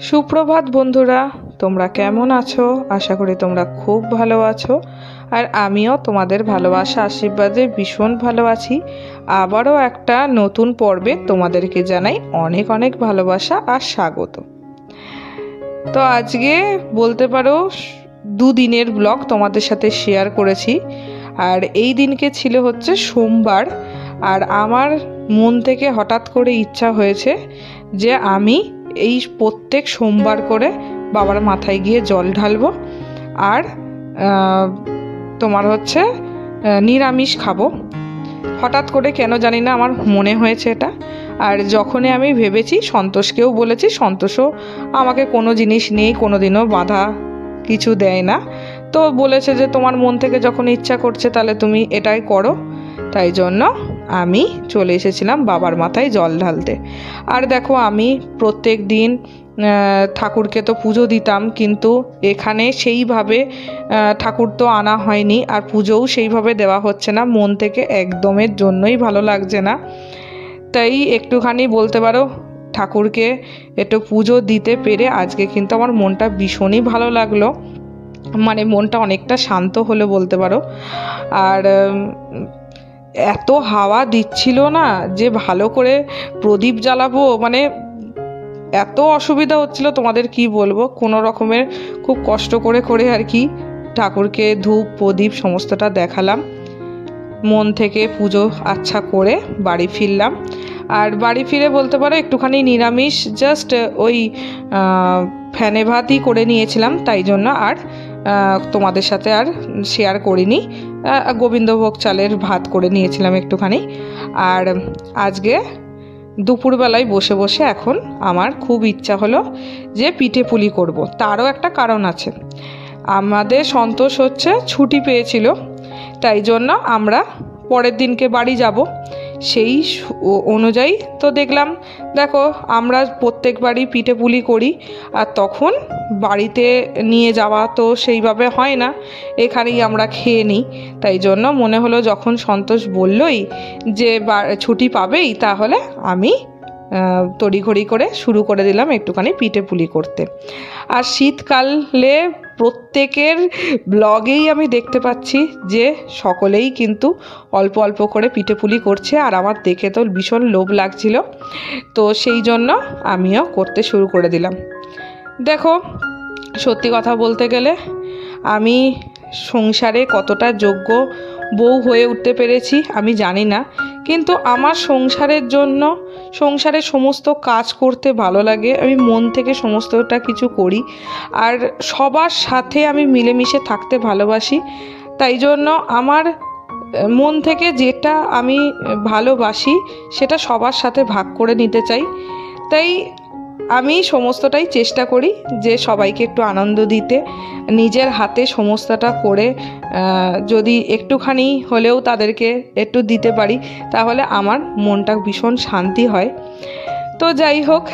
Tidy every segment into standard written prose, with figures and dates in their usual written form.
সুপ্রভাত বন্ধুরা, তোমরা কেমন আছো? আশা করি তোমরা খুব ভালো আছো। আর আমিও তোমাদের ভালোবাসা আশীর্বাদে ভীষণ ভালো আছি। আবারও একটা নতুন পর্বে তোমাদেরকে জানাই অনেক অনেক ভালোবাসা আর স্বাগত। তো আজকে বলতে পারো দুদিনের ব্লগ তোমাদের সাথে শেয়ার করেছি। আর এই দিনকে ছিল হচ্ছে সোমবার। আর আমার মন থেকে হঠাৎ করে ইচ্ছা হয়েছে যে আমি এই প্রত্যেক সোমবার করে বাবার মাথায় গিয়ে জল ঢালবো আর তোমার হচ্ছে নিরামিষ খাবো। হঠাৎ করে কেন জানি না আমার মনে হয়েছে এটা। আর যখনই আমি ভেবেছি, সন্তোষকেও বলেছি, সন্তোষও আমাকে কোনো জিনিস নিয়ে কোনোদিনও বাধা কিছু দেয় না। তো বলেছে যে তোমার মন থেকে যখন ইচ্ছা করছে তাহলে তুমি এটাই করো। তাই জন্য আমি চলে এসেছিলাম বাবার মাথায় জল ঢালতে। আর দেখো, আমি প্রত্যেক দিন ঠাকুরকে তো পুজো দিতাম, কিন্তু এখানে সেইভাবে ঠাকুর তো আনা হয়নি, আর পুজোও সেইভাবে দেওয়া হচ্ছে না। মন থেকে একদমের জন্যই ভালো লাগছে না। তাই একটুখানি বলতে পারো ঠাকুরকে একটু পুজো দিতে পেরে আজকে কিন্তু আমার মনটা ভীষণই ভালো লাগলো। মানে মনটা অনেকটা শান্ত হলো বলতে পারো। আর এত হাওয়া দিচ্ছিল না যে ভালো করে প্রদীপ জ্বালাবো, মানে এত অসুবিধা হচ্ছিল তোমাদের কি বলবো। কোনো রকমের খুব কষ্ট করে করে আর কি ঠাকুরকে ধূপ প্রদীপ সমস্তটা দেখালাম। মন থেকে পুজো আচ্ছা করে বাড়ি ফিরলাম। আর বাড়ি ফিরে বলতে পারো একটুখানি নিরামিষ জাস্ট ওই ফ্যানে ভাতই করে নিয়েছিলাম, তাই জন্য আর তোমাদের সাথে আর শেয়ার করিনি। গোবিন্দভোগ চালের ভাত করে নিয়েছিলাম একটুখানি। আর আজকে দুপুরবেলায় বসে বসে এখন আমার খুব ইচ্ছা হলো যে পিঠে পুলি করব। তারও একটা কারণ আছে। আমাদের সন্তোষ হচ্ছে ছুটি পেয়েছিল, তাই জন্য আমরা পরের দিনকে বাড়ি যাব। সেই অনুযায়ী তো দেখলাম, দেখো আমরা প্রত্যেকবারই পিঠে পুলি করি, আর তখন বাড়িতে নিয়ে যাওয়া তো সেইভাবে হয় না, এখানেই আমরা খেয়ে নিই। তাই জন্য মনে হলো যখন সন্তোষ বললই যে ছুটি পাবেই, তাহলে আমি তড়িঘড়ি করে শুরু করে দিলাম একটুখানি পিঠে পুলি করতে। আর শীতকালে প্রত্যেকের ব্লগেই আমি দেখতে পাচ্ছি যে সকলেই কিন্তু অল্প অল্প করে পিঠে পুলি করছে, আর আমার দেখে তো ভীষণ লোভ লাগছিল। তো সেই জন্য আমিও করতে শুরু করে দিলাম। দেখো, সত্যি কথা বলতে গেলে আমি সংসারে কতটা যোগ্য বউ হয়ে উঠতে পেরেছি আমি জানি না, কিন্তু আমার সংসারের জন্য সংসারের সমস্ত কাজ করতে ভালো লাগে। আমি মন থেকে সমস্তটা কিছু করি, আর সবার সাথে আমি মিলেমিশে থাকতে ভালোবাসি। তাই জন্য আমার মন থেকে যেটা আমি ভালোবাসি সেটা সবার সাথে ভাগ করে নিতে চাই। তাই আমি সমস্তটাই চেষ্টা করি যে সবাইকে একটু আনন্দ দিতে, নিজের হাতে সমস্তটা করে যদি একটুখানি হলেও তাদেরকে একটু দিতে পারি তাহলে আমার মনটা ভীষণ শান্তি হয়। তো যাই হোক,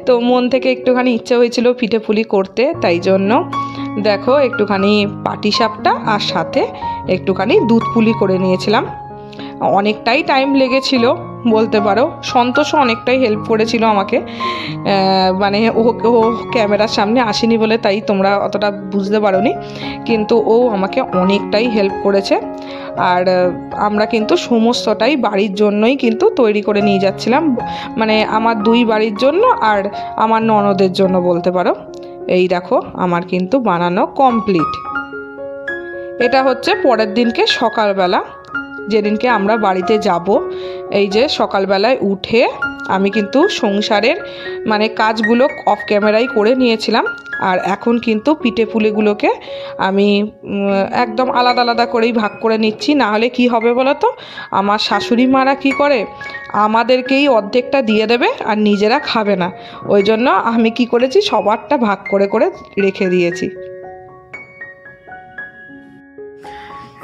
তো মন থেকে একটুখানি ইচ্ছা হয়েছিল পিঠে পুলি করতে, তাই জন্য দেখো একটুখানি পাটিসাপটা আর সাথে একটুখানি দুধ পুলি করে নিয়েছিলাম। অনেকটাই টাইম লেগেছিল বলতে পারো। সন্তোষও অনেকটাই হেল্প করেছিল আমাকে, মানে ও ক্যামেরার সামনে আসেনি বলে তাই তোমরা অতটা বুঝতে পারোনি, কিন্তু ও আমাকে অনেকটাই হেল্প করেছে। আর আমরা কিন্তু সমস্তটাই বাড়ির জন্যই কিন্তু তৈরি করে নিয়ে যাচ্ছিলাম, মানে আমার দুই বাড়ির জন্য আর আমার ননদের জন্য বলতে পারো। এই দেখো আমার কিন্তু বানানো কমপ্লিট। এটা হচ্ছে পরের দিনকে সকালবেলা, যেদিনকে আমরা বাড়িতে যাব। এই যে সকালবেলায় উঠে আমি কিন্তু সংসারের মানে কাজগুলো অফ ক্যামেরায় করে নিয়েছিলাম। আর এখন কিন্তু পিঠে পুলিগুলোকে আমি একদম আলাদা আলাদা করেই ভাগ করে নিচ্ছি। না হলে কি হবে বলো তো, আমার শাশুড়ি মারা কি করে, আমাদেরকেই অর্ধেকটা দিয়ে দেবে আর নিজেরা খাবে না। ওই জন্য আমি কি করেছি, সবারটা ভাগ করে করে রেখে দিয়েছি।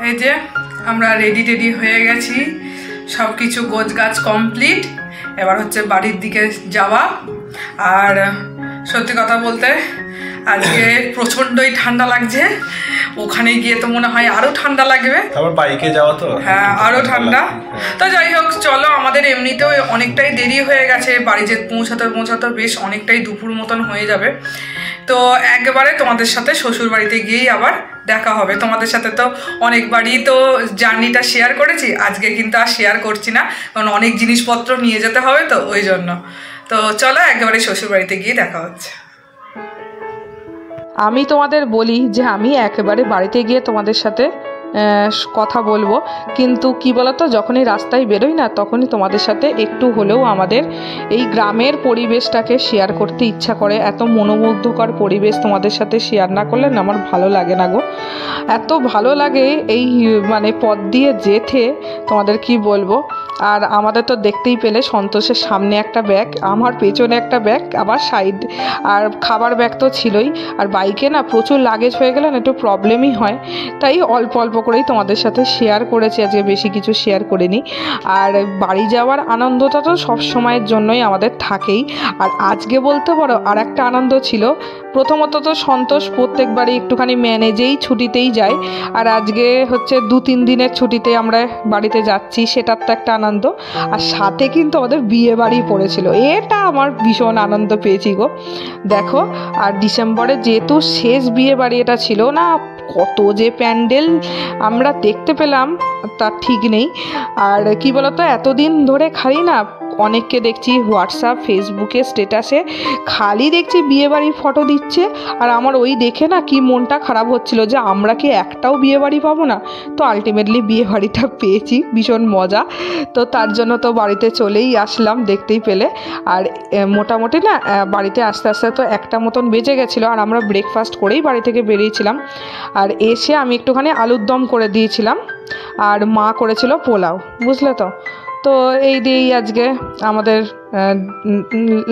এই যে আমরা রেডি হয়ে গেছি, সব কিছু গোছগাছ কমপ্লিট। এবার হচ্ছে বাড়ির দিকে যাওয়া। আর সত্যি কথা বলতে আজকে প্রচণ্ডই ঠান্ডা লাগছে। ওখানে গিয়ে তো মনে হয় আরও ঠান্ডা লাগবে, আবার বাইকে যাওয়া তো, হ্যাঁ আরও ঠান্ডা। তো যাই হোক, চলো আমাদের এমনিতেও অনেকটাই দেরি হয়ে গেছে, বাড়ি যে পৌঁছাতে বেশ অনেকটাই দুপুর মতন হয়ে যাবে। তো একবারে তোমাদের সাথে শ্বশুর বাড়িতে গিয়েই আবার দেখা হবে। তোমাদের সাথে তো অনেকবারই তো জার্নিটা শেয়ার করেছি, আজকে কিন্তু আর শেয়ার করছি না, কারণ অনেক জিনিসপত্র নিয়ে যেতে হবে তো ওই জন্য। তো চলো একেবারে শ্বশুর বাড়িতে গিয়ে দেখা হচ্ছে। আমি তোমাদের বলি যে আমি একেবারে বাড়িতে গিয়ে তোমাদের সাথে কথা বলবো, কিন্তু কি বলতো, যখনই রাস্তায় বেরোই না তখনই তোমাদের সাথে একটু হলেও আমাদের এই গ্রামের পরিবেশটাকে শেয়ার করতে ইচ্ছা করে। এত মনোমুগ্ধকর পরিবেশ তোমাদের সাথে শেয়ার না করলে না আমার ভালো লাগে না গো। এত ভালো লাগে এই মানে পথ দিয়ে যেতে, তোমাদের কি বলবো। আর আমাদের তো দেখতেই পেলে সন্তোষের সামনে একটা ব্যাগ, আমার পেছনে একটা ব্যাগ, আবার সাইড আর খাবার ব্যাগ তো ছিলই। আর বাইকে না প্রচুর লাগেজ হয়ে গেলে না একটু প্রবলেমই হয়, তাই অল্প অল্প করেই তোমাদের সাথে শেয়ার করেছি, আজকে বেশি কিছু শেয়ার করিনি। আর বাড়ি যাওয়ার আনন্দটা তো সব সময়ের জন্যই আমাদের থাকেই। আর আজকে বলতে পারো আর একটা আনন্দ ছিল। প্রথমত তো সন্তোষ প্রত্যেকবারই একটুখানি ম্যানেজেই ছুটিতেই যায়, আর আজকে হচ্ছে 2-3 দিনের ছুটিতে আমরা বাড়িতে যাচ্ছি, সেটার তো একটা আনন্দ। আর সাথে কিন্তু আমাদের বিয়ে বাড়ি পড়েছিল, এটা আমার ভীষণ আনন্দ পেয়েছি গো। দেখো, আর ডিসেম্বরে যেহেতু শেষ বিয়ে বাড়ি এটা ছিল না, কত যে প্যান্ডেল আমরা দেখতে পেলাম তার ঠিক নেই। আর কি বলতো, এতদিন ধরে খালি না অনেককে দেখছি হোয়াটসঅ্যাপ ফেসবুকে স্ট্যাটাসে খালি দেখছি বিয়েবাড়ির ফটো দিচ্ছে, আর আমার ওই দেখে না কি মনটা খারাপ হচ্ছিল যে আমরা কি একটাও বিয়েবাড়ি পাবো না। তো আলটিমেটলি বিয়েবাড়িটা পেয়েছি, ভীষণ মজা। তো তার জন্য তো বাড়িতে চলেই আসলাম, দেখতেই পেলে। আর মোটামুটি না বাড়িতে আস্তে আস্তে তো 1টা মতন বেজে গেছিলো, আর আমরা ব্রেকফাস্ট করেই বাড়ি থেকে বেরিয়েছিলাম। আর এসে আমি একটুখানি আলুর দম করে দিয়েছিলাম, আর মা করেছিল পোলাও, বুঝলে তো। তো এই দিয়েই আজকে আমাদের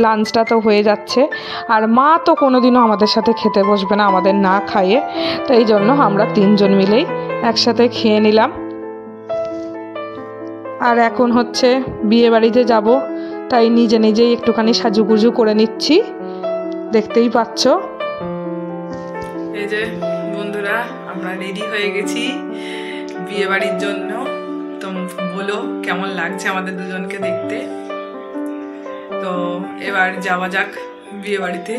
লাঞ্চটা তো হয়ে যাচ্ছে। আর মা তো কোনোদিনও আমাদের সাথে খেতে বসবে না আমাদের না খাইয়ে, তো এই জন্য আমরা 3 জন মিলেই একসাথে খেয়ে নিলাম। আর এখন হচ্ছে বিয়ে বাড়িতে যাব, তাই নিজে নিজেই একটুখানি সাজুগুজু করে নিচ্ছি, দেখতেই পাচ্ছ। এই যে বন্ধুরা, আমরা রেডি হয়ে গেছি বিয়ে বাড়ির জন্য। তো বলো কেমন লাগছে আমাদের দুজনকে দেখতে। তো এবার যাওয়া যাক বিয়ে বাড়িতে,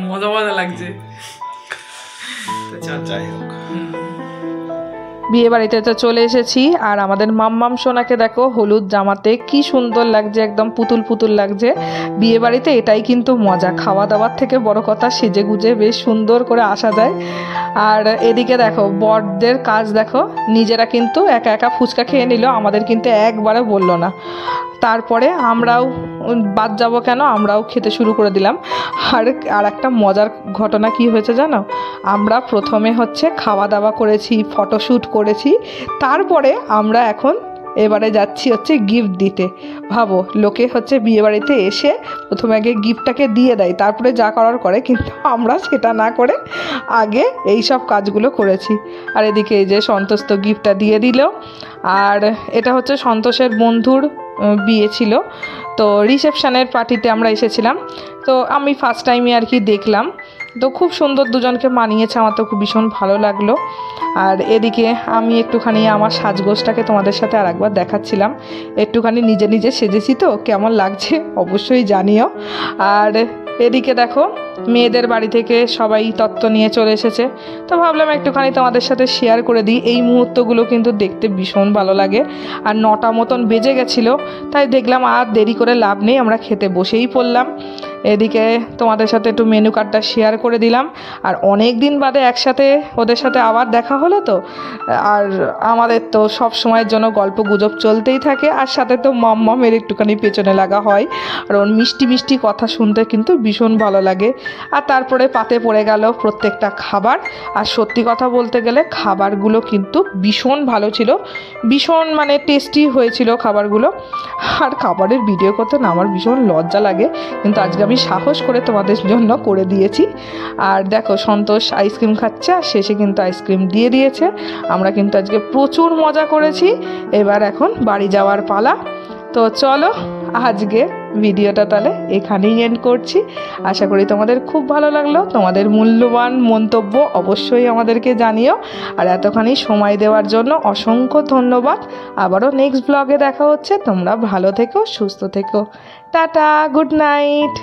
মজা মজা লাগছে। তো যাই হোক, বিয়ে বাড়িতে তো চলে এসেছি। আর আমাদের মাম্মাম সোনাকে দেখো হলুদ জামাতে কি সুন্দর লাগছে, একদম পুতুল পুতুল লাগছে। বিয়ে বাড়িতে এটাই কিন্তু মজা, খাওয়া দাওয়ার থেকে বড় কথা সেজে গুজে বেশ সুন্দর করে আসা যায়। আর এদিকে দেখো বরদের কাজ দেখো, নিজেরা কিন্তু একা একা ফুচকা খেয়ে নিল, আমাদের কিন্তু একবারও বললো না। তারপরে আমরাও বাদ যাব কেন, আমরাও খেতে শুরু করে দিলাম। আর একটা মজার ঘটনা কি হয়েছে জানো, আমরা প্রথমে হচ্ছে খাওয়া দাওয়া করেছি, ফটোশ্যুট করেছি, তারপরে আমরা এখন এবারে যাচ্ছি হচ্ছে গিফট দিতে। ভাবো, লোকে হচ্ছে বিয়েবাড়িতে এসে প্রথমে আগে গিফটটাকে দিয়ে দেয়, তারপরে যা করার করে, কিন্তু আমরা সেটা না করে আগে এই সব কাজগুলো করেছি। আর এদিকে এই যে সন্তোষ তো গিফটটা দিয়ে দিল। আর এটা হচ্ছে সন্তোষের বন্ধুর বিয়ে ছিল, তো রিসেপশনের পার্টিতে আমরা এসেছিলাম। তো আমি ফার্স্ট টাইমে আর কি দেখলাম, তো খুব সুন্দর দুজনকে মানিয়েছে, আমার তো খুব ভীষণ ভালো লাগলো। আর এদিকে আমি একটুখানি আমার সাজগোজটাকে তোমাদের সাথে আর একবার দেখাচ্ছিলাম, একটুখানি নিজে নিজে সেজেছি, তো কেমন লাগছে অবশ্যই জানিও। আর এদিকে দেখো মেয়েদের বাড়ি থেকে সবাই তত্ত্ব নিয়ে চলে এসেছে, তো ভাবলাম একটুখানি তোমাদের সাথে শেয়ার করে দিই। এই মুহূর্তগুলো কিন্তু দেখতে ভীষণ ভালো লাগে। আর 9টা মতন বেজে গেছিলো, তাই দেখলাম আর দেরি করে লাভ নেই, আমরা খেতে বসেই পড়লাম। এদিকে তোমাদের সাথে একটু মেনু কার্ডটা শেয়ার করে দিলাম। আর অনেক দিন বাদে একসাথে ওদের সাথে আবার দেখা হলো, তো আর আমাদের তো সব সময়ের জন্য গল্প গুজব চলতেই থাকে, আর সাথে তো মাম্মামের একটুখানি পেছনে লাগা হয়, আর ওর মিষ্টি মিষ্টি কথা শুনতে কিন্তু ভীষণ ভালো লাগে। আর তারপরে পাতে পড়ে গেল প্রত্যেকটা খাবার। আর সত্যি কথা বলতে গেলে খাবারগুলো কিন্তু ভীষণ ভালো ছিল, ভীষণ মানে টেস্টি হয়েছিল খাবারগুলো। আর খাবারের ভিডিও করতে না আমার ভীষণ লজ্জা লাগে, কিন্তু আজকে আমি সাহস করে তোমাদের জন্য করে দিয়েছি। আর দেখো সন্তোষ আইসক্রিম খাচ্ছে, আর শেষে কিন্তু আইসক্রিম দিয়ে দিয়েছে। আমরা কিন্তু আজকে প্রচুর মজা করেছি। এবার এখন বাড়ি যাওয়ার পালা, তো চলো আজকে ভিডিওটা তাহলে এখানেই এন্ড করছি। আশা করি তোমাদের খুব ভালো লাগলো। তোমাদের মূল্যবান মন্তব্য অবশ্যই আমাদেরকে জানিও। আর এতখানি সময় দেওয়ার জন্য অসংখ্য ধন্যবাদ। আবারও নেক্সট ব্লগে দেখা হচ্ছে। তোমরা ভালো থেকো, সুস্থ থেকো। Tata, good night.